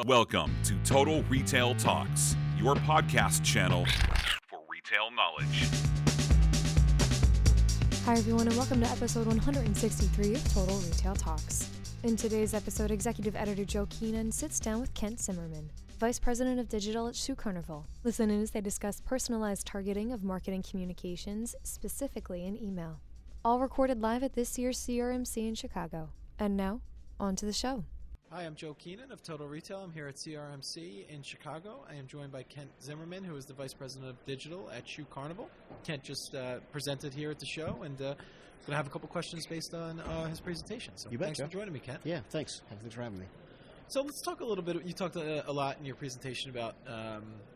Welcome to Total Retail Talks, your podcast channel for retail knowledge. Hi everyone, and welcome to episode 163 of Total Retail Talks. In today's episode, Executive Editor Joe Keenan sits down with Kent Zimmerman, Vice President of Digital at Shoe Carnival. Listen in as they discuss personalized targeting of marketing communications, specifically in email. All recorded live at this year's CRMC in Chicago. And now, on to the show. Hi, I'm Joe Keenan of Total Retail. I'm here at CRMC in Chicago. I am joined by Kent Zimmerman, who is the Vice President of Digital at Shoe Carnival. Kent just presented here at the show, and going to have a couple questions based on his presentation. So thanks for joining me, Kent. Yeah, thanks. Thanks for having me. So let's talk a little bit. You talked a lot in your presentation about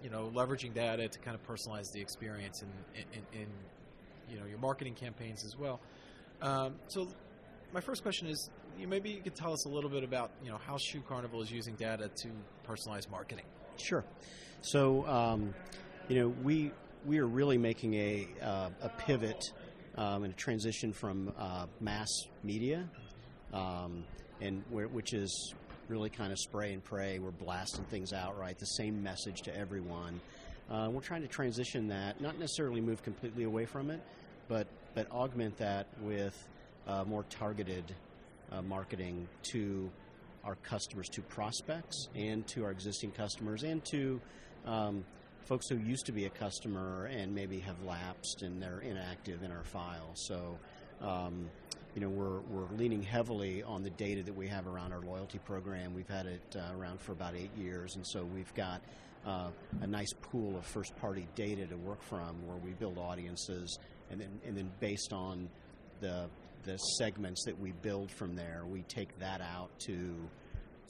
leveraging data to kind of personalize the experience in your marketing campaigns as well. So my first question is, maybe you could tell us a little bit about how Shoe Carnival is using data to personalize marketing. Sure. So we are really making a pivot and a transition from mass media, which is really kind of spray and pray. We're blasting things out, right? The same message to everyone. We're trying to transition that, not necessarily move completely away from it, but augment that with more targeted marketing to our customers, to prospects, and to our existing customers, and to folks who used to be a customer and maybe have lapsed and they're inactive in our file. So, we're leaning heavily on the data that we have around our loyalty program. We've had it around for about 8 years, and so we've got a nice pool of first-party data to work from, where we build audiences, and then based on the segments that we build from there, we take that out to,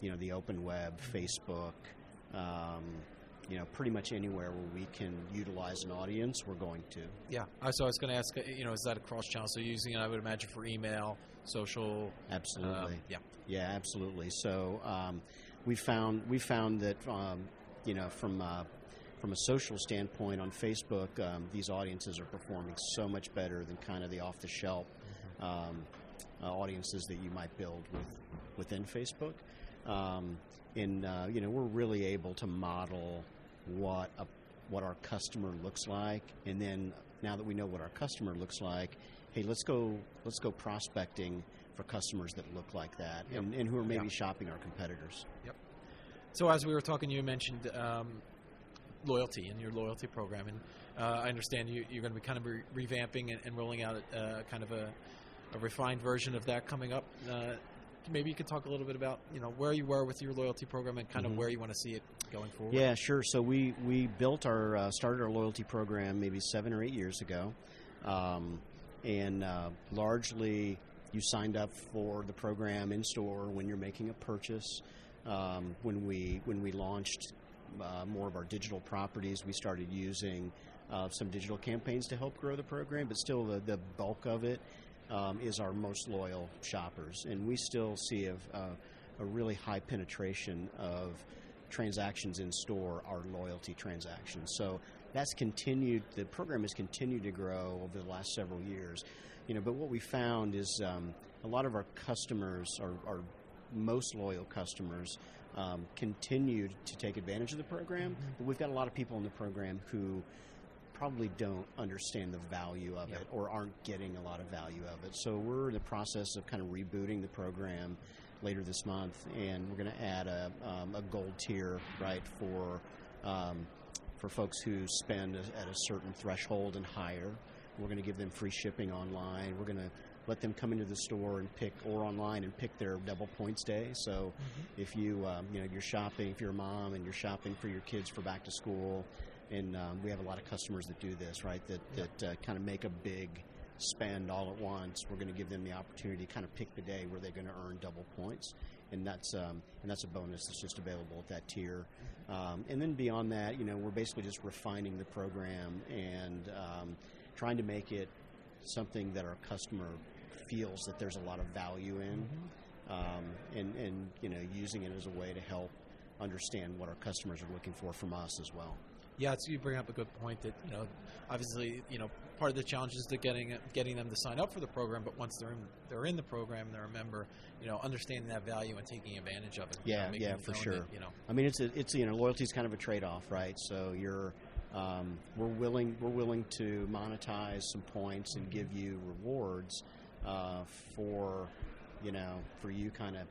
the open web, Facebook, pretty much anywhere where we can utilize an audience, we're going to. Yeah. So I was going to ask, is that a cross-channel? So you're using it, I would imagine, for email, social? Absolutely. Yeah, absolutely. So we found that, from a social standpoint on Facebook, these audiences are performing so much better than kind of the off-the-shelf audiences that you might build within Facebook. We're really able to model what our customer looks like, and then now that we know what our customer looks like, hey, let's go prospecting for customers that look like that, yep. and who are maybe shopping our competitors. Yep. So as we were talking, you mentioned loyalty and your loyalty program, and I understand you're going to be kind of revamping and rolling out kind of a refined version of that coming up. Maybe you could talk a little bit about where you were with your loyalty program and kind of where you want to see it going forward. Yeah, sure. So we started our loyalty program maybe 7 or 8 years ago, and largely you signed up for the program in store when you're making a purchase. When we launched more of our digital properties, we started using some digital campaigns to help grow the program, but still the bulk of it is our most loyal shoppers, and we still see a really high penetration of transactions in store, our loyalty transactions. So that's continued. The program has continued to grow over the last several years. But what we found is a lot of our customers, our most loyal customers, continued to take advantage of the program, but we've got a lot of people in the program who probably don't understand the value of it or aren't getting a lot of value of it. So we're in the process of kind of rebooting the program later this month, and we're going to add a gold tier, right, for folks who spend at a certain threshold and higher. We're going to give them free shipping online. We're going to let them come into the store and or online and pick their double points day. So if you're shopping, if you're a mom and you're shopping for your kids for back to school, and we have a lot of customers that do this, right, that kind of make a big spend all at once, we're going to give them the opportunity to kind of pick the day where they're going to earn double points, and that's a bonus that's just available at that tier. And then beyond that, we're basically just refining the program and trying to make it something that our customer feels that there's a lot of value in, and using it as a way to help understand what our customers are looking for from us as well. Yeah, you bring up a good point that, obviously, part of the challenge is getting them to sign up for the program. But once they're in the program, they're a member, understanding that value and taking advantage of it. Yeah, for sure. That, I mean, it's loyalty is kind of a trade-off, right? So we're willing to monetize some points and give you rewards for you kind of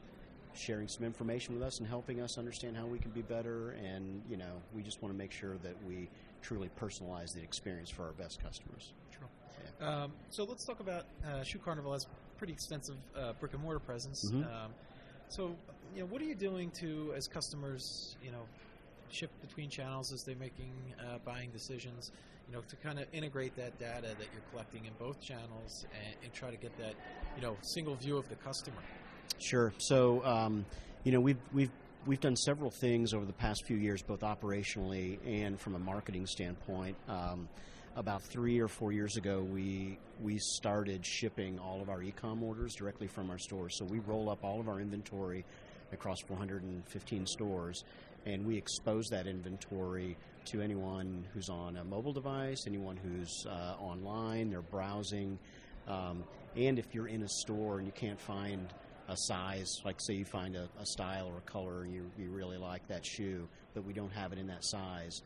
sharing some information with us and helping us understand how we can be better. And we just want to make sure that we truly personalize the experience for our best customers. True. Yeah. So let's talk about Shoe Carnival has pretty extensive brick and mortar presence. Mm-hmm. So what are you doing to, as customers, shift between channels as they're making buying decisions, to kind of integrate that data that you're collecting in both channels and try to get that, single view of the customer? Sure. So, we've done several things over the past few years, both operationally and from a marketing standpoint. About 3 or 4 years ago, we started shipping all of our e-com orders directly from our stores. So we roll up all of our inventory across 415 stores, and we expose that inventory to anyone who's on a mobile device, anyone who's online, they're browsing. And if you're in a store and you can't find a size, like say you find a style or a color and you really like that shoe, but we don't have it in that size,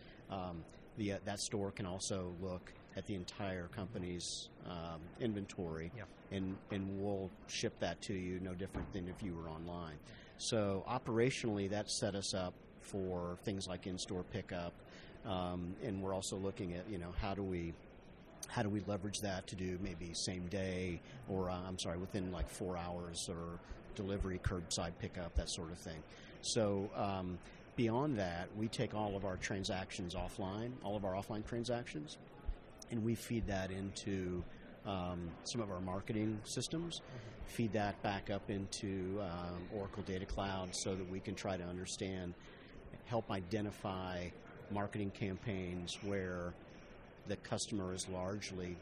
that store can also look at the entire company's inventory, and we'll ship that to you no different than if you were online. So operationally, that set us up for things like in-store pickup, and we're also looking at how do we leverage that to do maybe same day or within like 4 hours, or delivery, curbside pickup, that sort of thing. So beyond that, we take all of our transactions offline, all of our offline transactions, and we feed that into some of our marketing systems, feed that back up into Oracle Data Cloud so that we can try to understand, help identify marketing campaigns where the customer is largely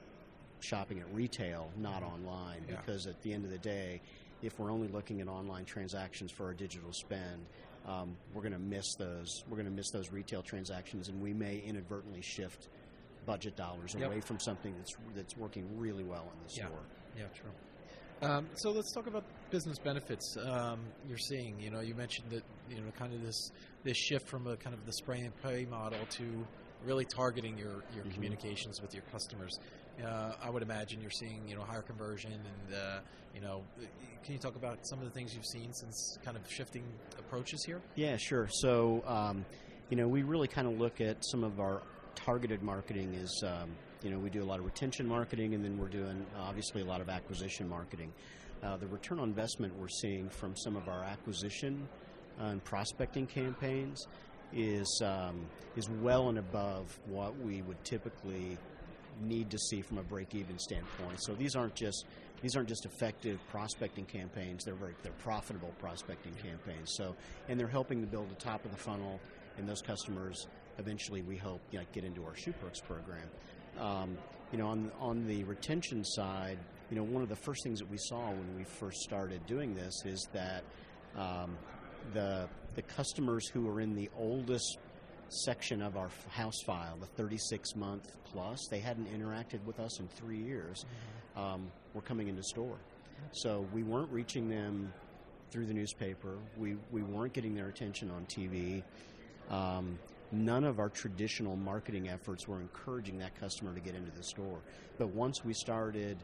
shopping at retail, not online, because at the end of the day, if we're only looking at online transactions for our digital spend, we're going to miss those. We're going to miss those retail transactions, and we may inadvertently shift budget dollars away from something that's working really well in the store. Yeah, true. So let's talk about business benefits you're seeing. You mentioned that kind of this shift from a kind of the spray and pray model to really targeting your communications with your customers. I would imagine you're seeing higher conversion, and can you talk about some of the things you've seen since kind of shifting approaches here? Yeah, sure. So we really kind of look at some of our targeted marketing is we do a lot of retention marketing, and then we're doing obviously a lot of acquisition marketing. The return on investment we're seeing from some of our acquisition and prospecting campaigns is well and above what we would typically need to see from a break-even standpoint. So these aren't just effective prospecting campaigns. They're profitable prospecting campaigns. So, and they're helping to build the top of the funnel, and those customers eventually, we hope, get into our Shoe Perks program. On the retention side, one of the first things that we saw when we first started doing this is that the customers who are in the oldest section of our house file, the 36-month plus, they hadn't interacted with us in 3 years, were coming into store. So we weren't reaching them through the newspaper. We weren't getting their attention on TV. None of our traditional marketing efforts were encouraging that customer to get into the store. But once we started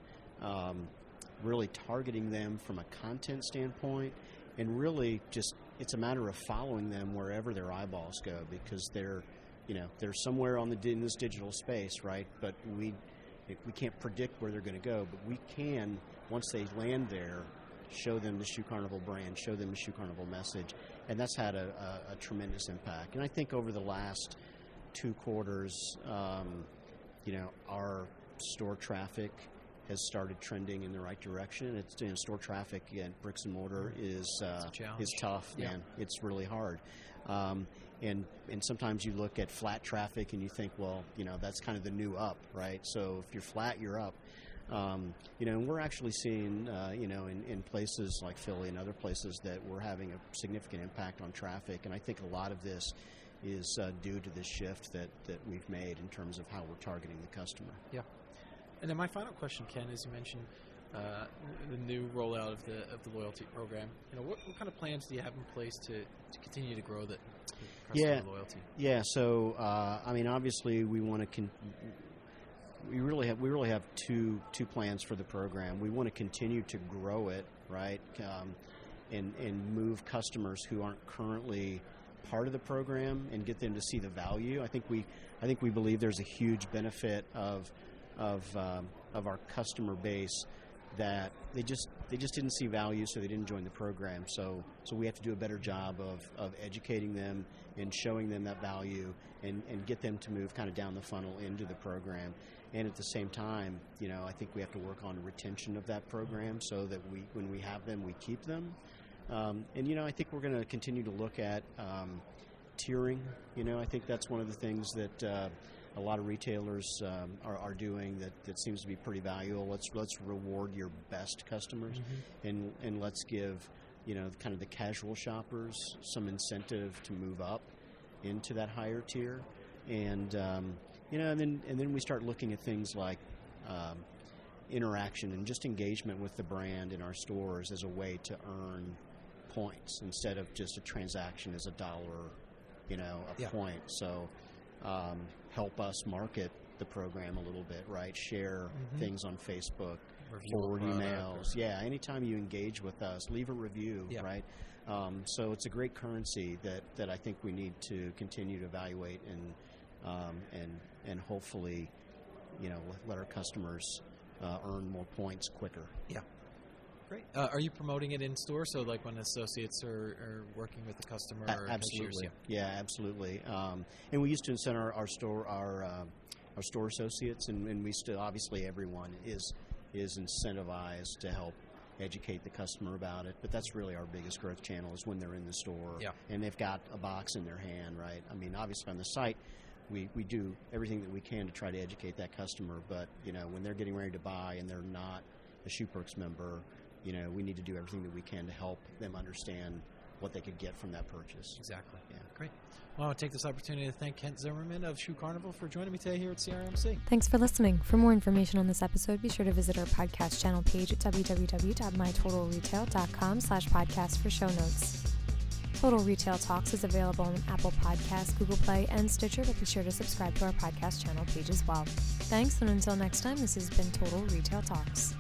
really targeting them from a content standpoint, and really just, it's a matter of following them wherever their eyeballs go, because they're somewhere in this digital space, right? But we can't predict where they're going to go, but we can, once they land there, show them the Shoe Carnival brand, show them the Shoe Carnival message, and that's had a tremendous impact. And I think over the last 2 quarters, our store traffic has started trending in the right direction. It's store traffic in bricks and mortar is tough, man. It's really hard. And sometimes you look at flat traffic and you think, well, that's kind of the new up, right? So if you're flat, you're up. And we're actually seeing, in places like Philly and other places that we're having a significant impact on traffic. And I think a lot of this is due to this shift that we've made in terms of how we're targeting the customer. Yeah. And then my final question, Ken, is you mentioned the new rollout of the loyalty program. What kind of plans do you have in place to continue to grow the customer loyalty? Yeah. So obviously we want to. We really have two plans for the program. We want to continue to grow it, right, and move customers who aren't currently part of the program and get them to see the value. I think we believe there's a huge benefit of our customer base that they just didn't see value, so they didn't join the program. So we have to do a better job of educating them and showing them that value and get them to move kind of down the funnel into the program. And at the same time, I think we have to work on retention of that program so that when we have them, we keep them. I think we're going to continue to look at tiering. I think that's one of the things that a lot of retailers are doing that seems to be pretty valuable. Let's reward your best customers, and let's give kind of the casual shoppers some incentive to move up into that higher tier, and then we start looking at things like interaction and just engagement with the brand in our stores as a way to earn points instead of just a transaction as $1, a point. So help us market the program a little bit, right? Share things on Facebook, forward emails. Yeah, anytime you engage with us, leave a review, right? So it's a great currency that I think we need to continue to evaluate and hopefully, let our customers earn more points quicker. Yeah. Great. Are you promoting it in store? So, like when associates are working with the customer? Or absolutely. Yeah, absolutely. And we used to incent our store associates, and we still, obviously, everyone is incentivized to help educate the customer about it. But that's really our biggest growth channel is when they're in the store and they've got a box in their hand, right? I mean, obviously on the site, we do everything that we can to try to educate that customer. But when they're getting ready to buy and they're not a Shoe Perks member, we need to do everything that we can to help them understand what they could get from that purchase. Exactly. Yeah. Great. Well, I want to take this opportunity to thank Kent Zimmerman of Shoe Carnival for joining me today here at CRMC. Thanks for listening. For more information on this episode, be sure to visit our podcast channel page at www.mytotalretail.com/podcast for show notes. Total Retail Talks is available on Apple Podcasts, Google Play, and Stitcher, but be sure to subscribe to our podcast channel page as well. Thanks, and until next time, this has been Total Retail Talks.